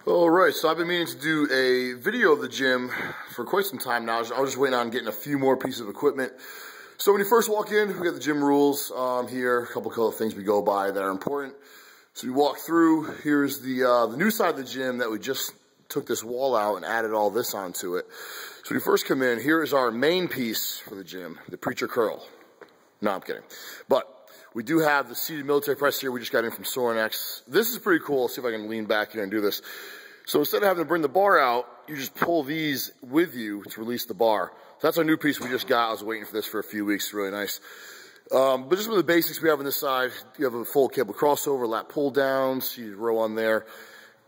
Alright, so I've been meaning to do a video of the gym for quite some time now. I was just waiting on getting a few more pieces of equipment. So when you first walk in, we got the gym rules here, a couple of things we go by that are important. So we walk through, here's the new side of the gym that we just took this wall out and added all this onto it. So when you first come in, here is our main piece for the gym, the preacher curl. No, I'm kidding. But we do have the seated military press here we just got in from Sorinex. This is pretty cool. Let's see if I can lean back here and do this. So instead of having to bring the bar out, you just pull these with you to release the bar. So that's our new piece we just got. I was waiting for this for a few weeks. Really nice. But just with the basics we have on this side, you have a full cable crossover, lat pull down, seated row on there.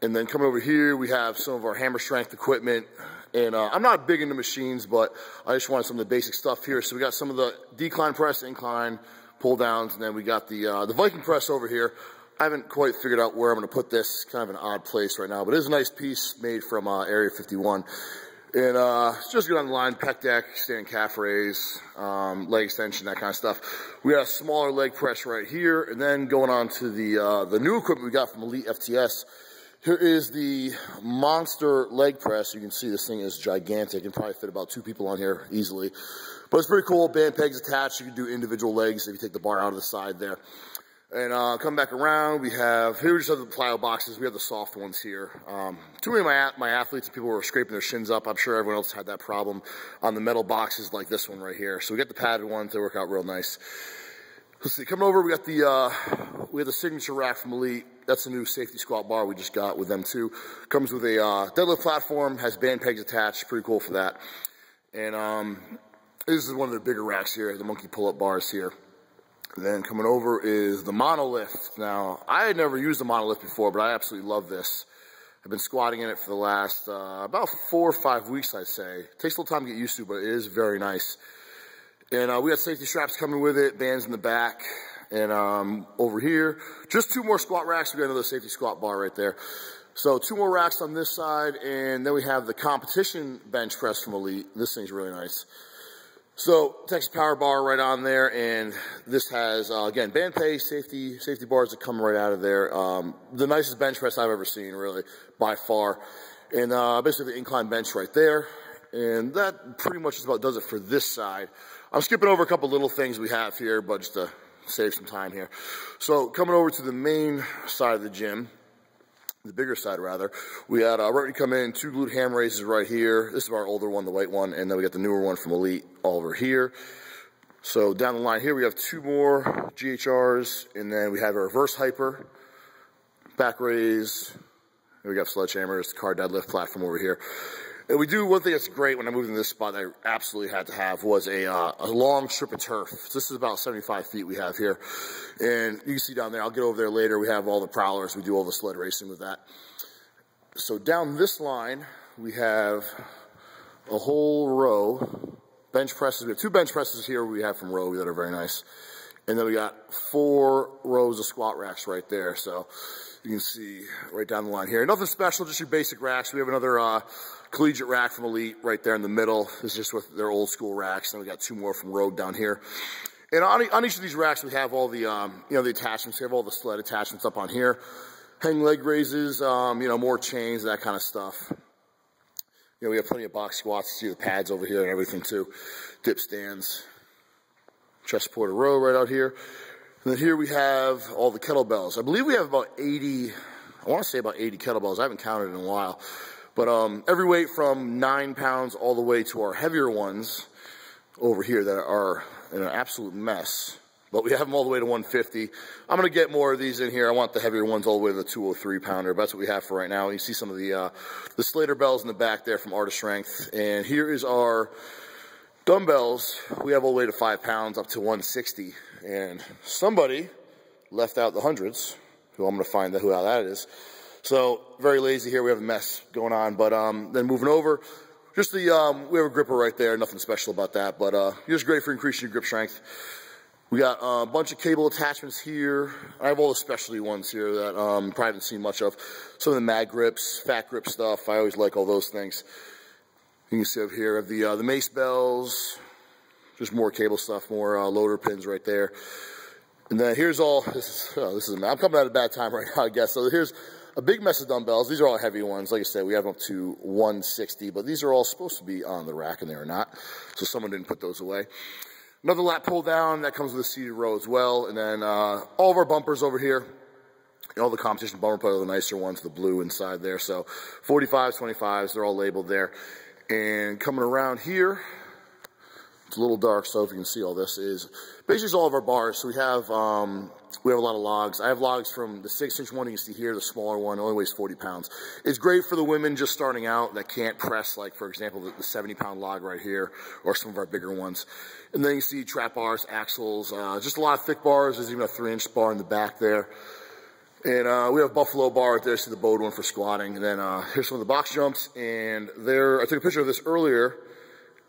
And then coming over here, we have some of our hammer strength equipment. And I'm not big into machines, but I just wanted some of the basic stuff here. So we got some of the decline press, incline, pull downs, and then we got the Viking press over here. I haven't quite figured out where I'm going to put this. Kind of an odd place right now, but it is a nice piece made from Area 51. And it's just good on the line, pec deck, standing calf raise, leg extension, that kind of stuff. We got a smaller leg press right here, and then going on to the new equipment we got from Elite FTS. Here is the monster leg press. You can see this thing is gigantic. It can probably fit about 2 people on here easily. But it's pretty cool. Band pegs attached. You can do individual legs if you take the bar out of the side there. And come back around, here we just have the plyo boxes. We have the soft ones here. Too many of my athletes and people were scraping their shins up. I'm sure everyone else had that problem on the metal boxes like this one right here. So we got the padded ones. They work out real nice. Let's see, coming over, we have the signature rack from Elite. That's a new safety squat bar we just got with them too. Comes with a deadlift platform, has band pegs attached. Pretty cool for that. And this is one of their bigger racks here, the monkey pull-up bars here. And then coming over is the monolift. Now, I had never used the monolift before, but I absolutely love this. I've been squatting in it for the last about 4 or 5 weeks, I'd say. It takes a little time to get used to, but it is very nice. And we got safety straps coming with it, bands in the back. And over here, just 2 more squat racks. We got another safety squat bar right there. So 2 more racks on this side, and then we have the competition bench press from Elite. This thing's really nice. So Texas Power Bar right on there, and this has, again, band peg, safety bars that come right out of there. The nicest bench press I've ever seen, really, by far. And basically the incline bench right there. And that pretty much just about does it for this side. I'm skipping over a couple little things we have here, but just to save some time here. So coming over to the main side of the gym, the bigger side rather, we had right when you come in, 2 glute ham raises right here. This is our older one, the white one, and then we got the newer one from Elite all over here. So down the line here we have 2 more GHRs, and then we have a reverse hyper, back raise, and we got sledgehammers, car deadlift platform over here. And we do one thing that's great when I moved into this spot that I absolutely had to have was a long strip of turf. So this is about 75 feet we have here. And you can see down there, I'll get over there later, we have all the prowlers, we do all the sled racing with that. So down this line, we have a whole row, bench presses. We have 2 bench presses here we have from Rogue that are very nice. And then we got 4 rows of squat racks right there. So you can see right down the line here. Nothing special, just your basic racks. We have another collegiate rack from Elite right there in the middle. This is just with their old school racks. And we got 2 more from Rogue down here. And on each of these racks, we have all the, the attachments. We have all the sled attachments up on here. Hang leg raises, more chains, that kind of stuff. We have plenty of box squats. See the pads over here and everything too. Dip stands. Chest supported row right out here. And then here we have all the kettlebells. I believe we have about 80, I want to say about 80 kettlebells. I haven't counted in a while. But every weight from 9 pounds all the way to our heavier ones over here that are in an absolute mess. But we have them all the way to 150. I'm going to get more of these in here. I want the heavier ones all the way to the 203 pounder. But that's what we have for right now. You see some of the Slater bells in the back there from Art of Strength. And here is our dumbbells. We have all the way to 5 pounds up to 160. And somebody left out the hundreds, who I'm going to find out who that is. So very lazy here. We have a mess going on. But then moving over, just we have a gripper right there. Nothing special about that. But just great for increasing your grip strength. We got a bunch of cable attachments here. I have all the specialty ones here that you probably haven't seen much of. Some of the mag grips, fat grip stuff. I always like all those things. You can see up here the mace bells. Just more cable stuff, more loader pins right there. And then here's all, I'm coming at a bad time right now, I guess. So here's a big mess of dumbbells. These are all heavy ones. Like I said, we have up to 160, but these are all supposed to be on the rack, and they are not. So someone didn't put those away. Another lat pull down. That comes with a seated row as well. And then all of our bumpers over here. All the competition bumper plate are the nicer ones, the blue inside there. So 45s, 25s, they're all labeled there. And coming around here, it's a little dark, so if you can see all this is basically all of our bars. So we have a lot of logs. I have logs from the 6-inch one you can see here, the smaller one, only weighs 40 pounds. It's great for the women just starting out that can't press, like for example, the 70-pound log right here, or some of our bigger ones. And then you see trap bars, axles, just a lot of thick bars. There's even a 3-inch bar in the back there. And we have Buffalo bar right there, see the bowed one for squatting. And then here's some of the box jumps. And there, I took a picture of this earlier.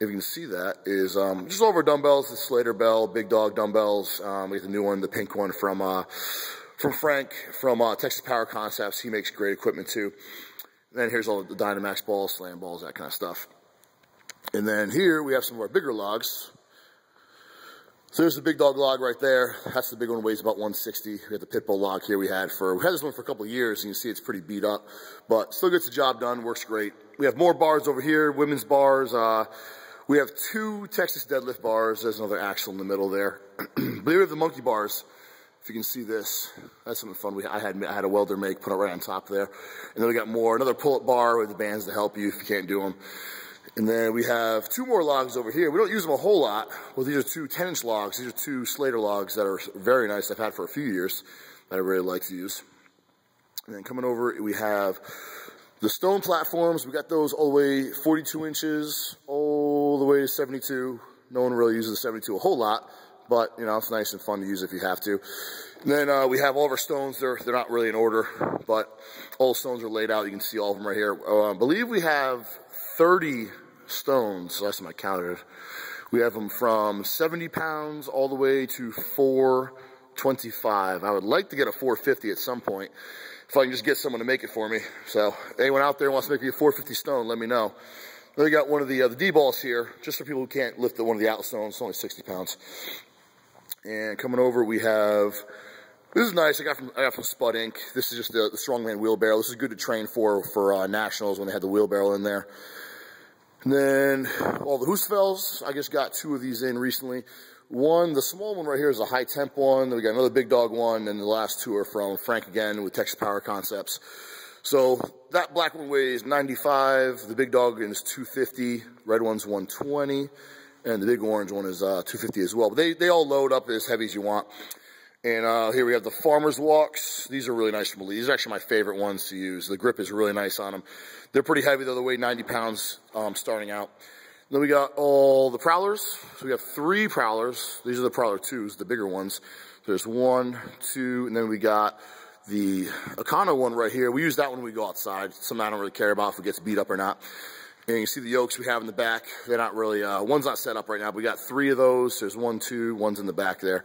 If you can see that, is just all of our dumbbells, the Slater Bell, Big Dog dumbbells. We have the new one, the pink one from Frank, from Texas Power Concepts. He makes great equipment too. And then here's all the Dynamax balls, slam balls, that kind of stuff. And then here we have some of our bigger logs. So there's the Big Dog log right there. That's the big one, weighs about 160. We have the Pitbull log here we had this one for a couple of years, and you can see it's pretty beat up, but still gets the job done, works great. We have more bars over here, women's bars. We have 2 Texas deadlift bars. There's another axle in the middle there. But we have the monkey bars. If you can see this, that's something fun. I had a welder make, put it right on top there. And then we got more, another pull-up bar with the bands to help you if you can't do them. And then we have 2 more logs over here. We don't use them a whole lot. Well, these are 2 10-inch logs. These are 2 Slater logs that are very nice. I've had for a few years that I really like to use. And then coming over, we have the stone platforms. We got those all the way 42 inches, all the way to 72. No one really uses the 72 a whole lot, but you know, it's nice and fun to use if you have to. And then we have all of our stones. They're not really in order, but all the stones are laid out. You can see all of them right here. I believe we have 30 stones, last time I counted. We have them from 70 pounds all the way to 425. I would like to get a 450 at some point, if I can just get someone to make it for me. So anyone out there wants to make me a 450 stone, let me know. Then we got one of the D-balls here, just for people who can't lift one of the Atlas stones. It's only 60 pounds. And coming over, we have, this is nice, I got from Spud Inc. This is just the Strongman wheelbarrow. This is good to train for nationals when they had the wheelbarrow in there. And then all the Husfelds, I just got 2 of these in recently. One, the small one right here is a high temp one. Then we got another Big Dog one, and the last 2 are from Frank again with Texas Power Concepts. So that black one weighs 95, the Big Dog is 250, red one's 120, and the big orange one is 250 as well. But they all load up as heavy as you want. And here we have the Farmer's Walks. These are really nice from Elite. These are actually my favorite ones to use. The grip is really nice on them. They're pretty heavy though. They weigh 90 pounds starting out. Then we got all the Prowlers. So we have 3 Prowlers. These are the Prowler 2s, the bigger ones. There's 1, 2, and then we got the Econo one right here. We use that when we go outside. Something I don't really care about if it gets beat up or not. And you see the yokes we have in the back. They're not really, one's not set up right now, but we got 3 of those. There's 1, 2, one's in the back there.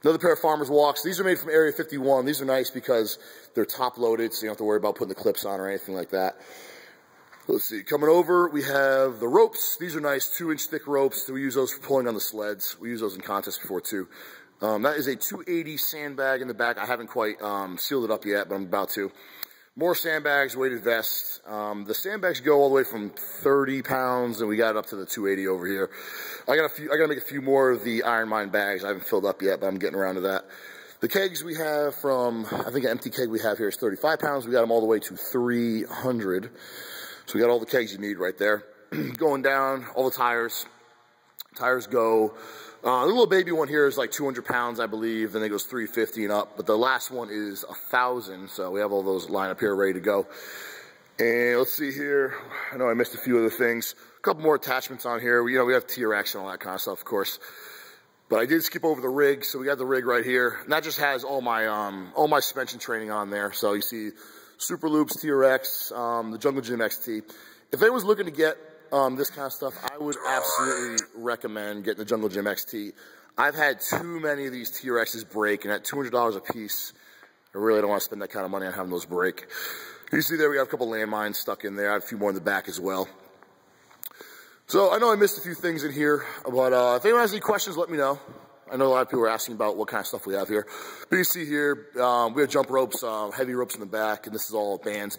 Another pair of Farmer's Walks. These are made from Area 51. These are nice because they're top loaded, so you don't have to worry about putting the clips on or anything like that. Let's see, coming over, we have the ropes. These are nice 2-inch thick ropes. So we use those for pulling on the sleds. We use those in contests before too. That is a 280 sandbag in the back. I haven't quite sealed it up yet, but I'm about to. More sandbags, weighted vests. The sandbags go all the way from 30 pounds, and we got it up to the 280 over here. I gotta make a few more of the Iron Mine bags. I haven't filled up yet, but I'm getting around to that. The kegs we have from, I think an empty keg we have here is 35 pounds. We got them all the way to 300. So we got all the kegs you need right there. Going down, all the tires. Tires go, the little baby one here is like 200 pounds, I believe. Then it goes 350 and up. But the last one is 1,000. So we have all those lined up here ready to go. And let's see here. I know I missed a few other things. A couple more attachments on here. We have TRX and all that kind of stuff, of course. But I did skip over the rig. So we got the rig right here. And that just has all my suspension training on there. So you see Super Loops, TRX, the Jungle Gym XT. If anyone's looking to get this kind of stuff, I would absolutely recommend getting the Jungle Gym XT. I've had too many of these TRXs break, and at $200 a piece, I really don't want to spend that kind of money on having those break. You see there we have a couple landmines stuck in there. I have a few more in the back as well. So I know I missed a few things in here, but if anyone has any questions, let me know. I know a lot of people are asking about what kind of stuff we have here. But you see here, we have jump ropes, heavy ropes in the back, and this is all bands.